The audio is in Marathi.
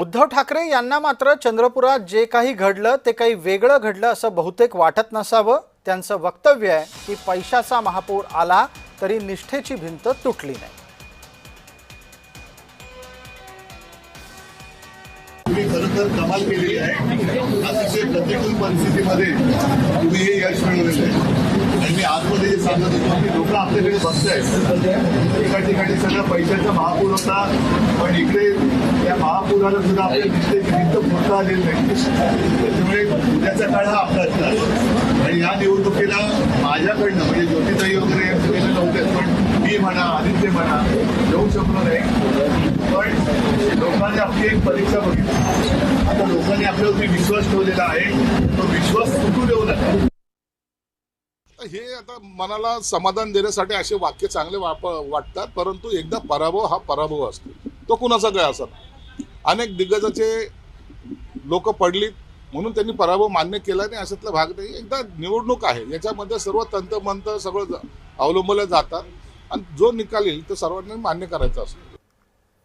उद्धव ठाकरे यांना मात्र चंद्रपुरात जे काही घडलं ते काही वेगळं घडलं असं बहुतेक वाटत नसावं। त्यांचं वक्तव्य आहे की पैशाचा महापूर आला तरी निष्ठेची भिंत तुटली नाही। तुम्ही खरंतर कमाल केलेली आहे। अतिशय प्रतिकूल परिस्थितीमध्ये तुम्ही हे यश मिळवलेलं आहे। आणि मी आतमध्ये जे सांगत होतो की लोक आपल्याकडे बघतायत, एका ठिकाणी सगळं पैशाचा महापूर होता, पण इकडे या महापुराला सुद्धा आपल्या निष्ठेची भिंत फुटता आलेली नाही। त्याच्यामुळे उद्याचा काळ हा आपला असणार आणि या निवडणुकीला माझ्याकडनं म्हणजे ज्योतिताई वगैरे गेले नव्हते, पण मी म्हणा आदित्य म्हणा येऊ शकलो नाही। पण लोकांनी आपली एक परीक्षा बघितली। आता लोकांनी आपल्यावरती विश्वास ठेवलेला आहे, तो विश्वास तुटू देऊ नका। हे आता मनाला समाधान देण्यासाठी असे वाक्य चांगले वाटतात, परंतु एकदा पराभव हा पराभव असतो, तो कुणाचा काय असत। अनेक दिग्गजाचे लोक पडलीत म्हणून त्यांनी पराभव मान्य केला नाही अशातला भाग नाही। एकदा निवडणूक आहे, याच्यामध्ये सर्व तंतमंत सगळं अवलंबले जातात आणि जो निकाल येईल तो सर्वांनी मान्य करायचा असतो।